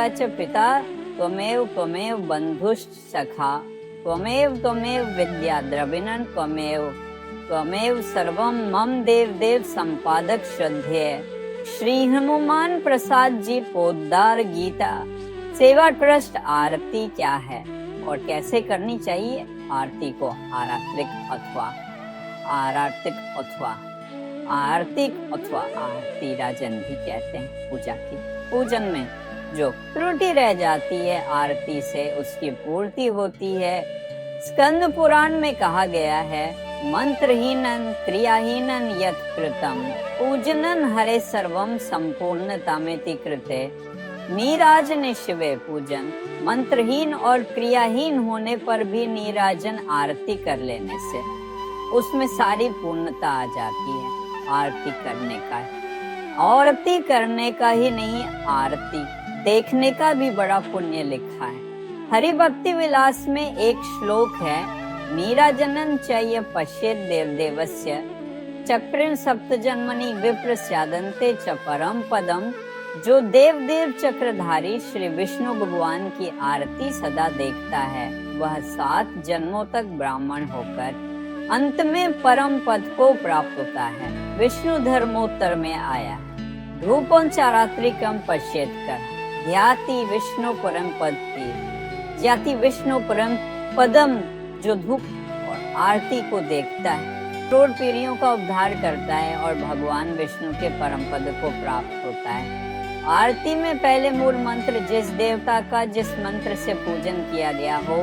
माता च पिता त्वमेव त्वमेव बंधुश्च सखा त्वमेव त्वमेव विद्या द्रविणं त्वमेव सर्वं मम देव देव संपादक श्रद्धेय। श्री हनुमान प्रसाद जी पोद्दार गीता। सेवा ट्रस्ट आरती क्या है और कैसे करनी चाहिए? आरती को आर्थिक अथवा आरती राजन भी कहते हैं। पूजा की पूजन में जो त्रुटि रह जाती है आरती से उसकी पूर्ति होती है। स्कंद पुराण में कहा गया है, मंत्रहीनन क्रियाहीनन यत् कृतम पूजनन हरे सर्वम संपूर्णतामेति कृते। नीराजन शिवे पूजन। मंत्रहीन और क्रियाहीन होने पर भी नीराजन आरती कर लेने से उसमें सारी पूर्णता आ जाती है। आरती करने का, आरती करने का ही नहीं, आरती देखने का भी बड़ा पुण्य लिखा है। हरि भक्ति विलास में एक श्लोक है, नीराजनन चय पश्येत देवदेवस्य चक्रेण सप्त जन्मनि विप्र स्यादन्ते च परम पदम। जो देव देव चक्रधारी श्री विष्णु भगवान की आरती सदा देखता है वह 7 जन्मों तक ब्राह्मण होकर अंत में परम पद को प्राप्त होता है। विष्णु धर्मोत्तर में आया, धूपं चारात्रिकम पश्येत कर ध्याति विष्णु परम पद की। ज्ञाति विष्णु परम पदम। जो धूप और आरती को देखता है करोड़ पीढ़ियों का उद्धार करता है और भगवान विष्णु के परम पद को प्राप्त होता है। आरती में पहले मूल मंत्र जिस देवता का जिस मंत्र से पूजन किया गया हो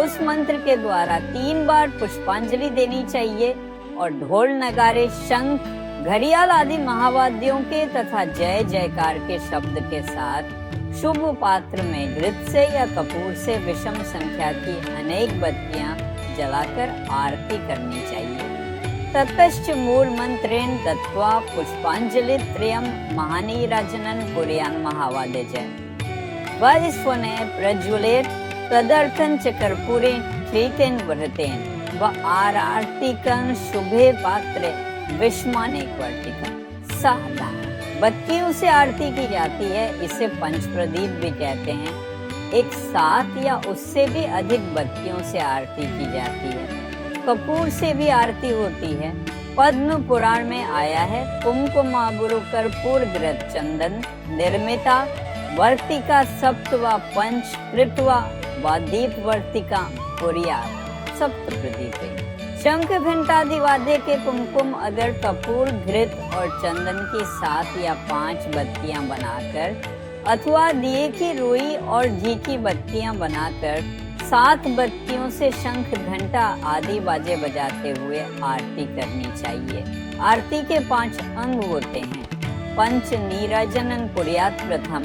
उस मंत्र के द्वारा 3 बार पुष्पांजलि देनी चाहिए और ढोल नगारे शंख घड़ियाल आदि महावाद्यों के तथा जय जयकार के शब्द के साथ शुभ पात्र में घृत से या कपूर से विषम संख्या की अनेक बत्तियां जलाकर आरती करनी चाहिए। ततश्च मूल मंत्रेण दत्वा पुष्पांजलि त्रयम् महानीराजनन कुर्यान् महावाद्यज। वैश्वने प्रज्वलेत तदर्थं च कर्पूरे श्रीतेन वरतेन व आरतिकं शुभे पात्रे विष्मानेक वर्तिकं। साधा बत्तियों से आरती की जाती है, इसे पंचप्रदीप भी कहते हैं। एक 7 या उससे भी अधिक बत्तियों से आरती की जाती है। कपूर से भी आरती होती है। पद्म पुराण में आया है, कुमकुमाबुरु कर्पूर घृत चंदन निर्मिता वर्तिका सप्तवा पंच कृत्वा व दीप वर्तिका कुर्या सप्त प्रदीपे। शंख घंटादि वाद्य के कुमकुम अगर कपूर घृत और चंदन की 7 या 5 बत्तियां बनाकर अथवा दिए की रुई और घी की बत्तियां बनाकर 7 बत्तियों से शंख घंटा आदि बाजे बजाते हुए आरती करनी चाहिए। आरती के 5 अंग होते हैं। पंच नीराजनन कुर्यात् प्रथम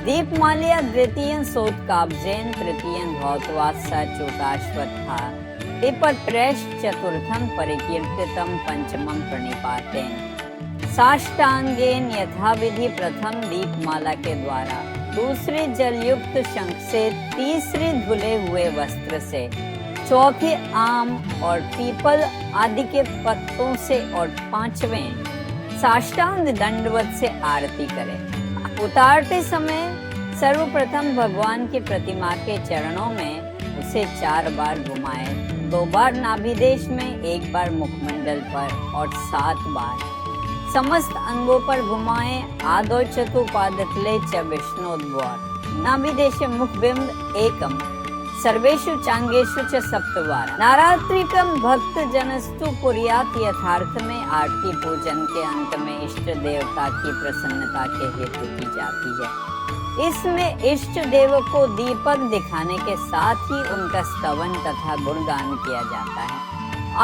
दीपमाल्या द्वितीयं सोत्काब्जेन तृतीयं धौतवा सचोटाश्वत्था दीपत्रयश्च चतुर्थं परिकीर्तितं पंचमं प्रणिपातेन। साष्टांगेन यथाविधि प्रथम दीपमाला के द्वारा, दूसरे जलयुक्त शंख से, तीसरे धुले हुए वस्त्र से, चौथे आम और पीपल आदि के पत्तों से और 5वें साष्टांग दंडवत से आरती करें। उतारते समय सर्वप्रथम भगवान की प्रतिमा के चरणों में उसे 4 बार घुमाएं, 2 बार नाभिदेश में, 1 बार मुखमंडल पर और 7 बार समस्त अंगों पर घुमाएं। आदो चतुपादतले च विष्णोद्वार नाभिदेशे मुखबिंब एकम सर्वेषु चांगेषु च सप्तवार। नारात्रिकम भक्त जनस्तु कुर्यात्। यथार्थ में आरती पूजन के अंत में इष्ट देवता की प्रसन्नता के हेतु की जाती है। इसमें इष्ट देव को दीपक दिखाने के साथ ही उनका स्तवन तथा गुणगान किया जाता है।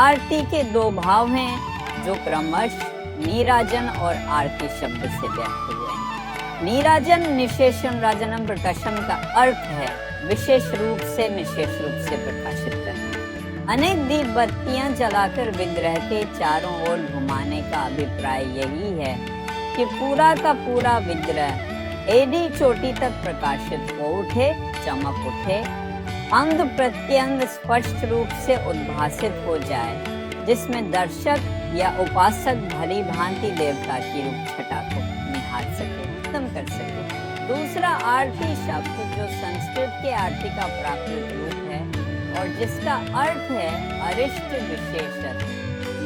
आरती के 2 भाव हैं जो क्रमशः नीराजन और आरती शब्द से व्यक्त हुए हैं। नीराजन निशेषण राजनम प्रकाशम का अर्थ है विशेष रूप से निशेष रूप से प्रकाशित करना। अनेक दीप बत्तियां जलाकर विग्रह के चारों ओर घुमाने का अभिप्राय यही है कि पूरा का पूरा विग्रह एडी चोटी तक प्रकाशित हो उठे, चमक उठे, अंग प्रत्यंग स्पष्ट रूप से उद्भासित हो जाए, जिसमें दर्शक या उपासक भली भांति देवता की रूप छटा को निहार सके, उत्तम कर सके। दूसरा दूसरा आरती शब्द जो संस्कृत के आरती का प्राकृत रूप है और जिसका अर्थ है अरिष्ट विशेषण,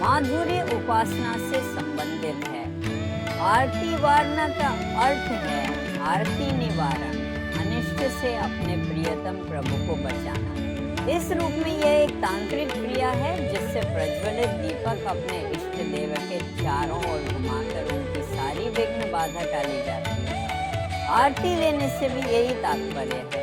माधुर्य उपासना से संबंधित है। आरती वारणा का अर्थ है आरती निवारण, अनिष्ट से अपने प्रियतम प्रभु को बचाना। इस रूप में यह एक तांत्रिक क्रिया है जिससे प्रज्वलित दीपक अपने इष्ट देव के चारों ओर घुमाकर उनकी सारी विघ्न बाधा टाली जाती है। आरती लेने से भी यही तात्पर्य है,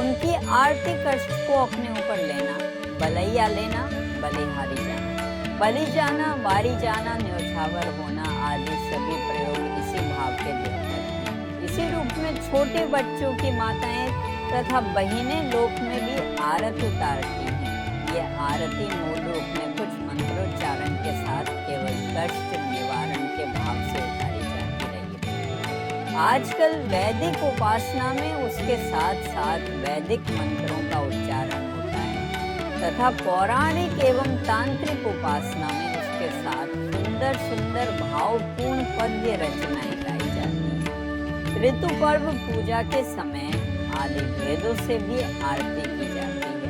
उनकी आरती कष्ट को अपने ऊपर लेना, बलैया लेना, बलिहारी जाना, बलि जाना, वारी जाना, न्योछावर होना आदि सभी प्रयोग इसी भाव के दिखते हैं। इसी रूप में छोटे बच्चों की माताएं तथा बहिनें लोक में भी आरती उतारती हैं। यह आरती मूल रूप में कुछ मंत्रोच्चारण के साथ केवल कष्ट निवारण के भाव से उतारी जाती रही है। आजकल वैदिक उपासना में उसके साथ साथ वैदिक मंत्रों का उच्चारण होता है तथा पौराणिक एवं तांत्रिक उपासना में उसके साथ सुंदर सुंदर भावपूर्ण पद्य रचनाएं गाई जाती हैं। ऋतु पर्व पूजा के समय आदि भेदों से भी आरती की जाती है।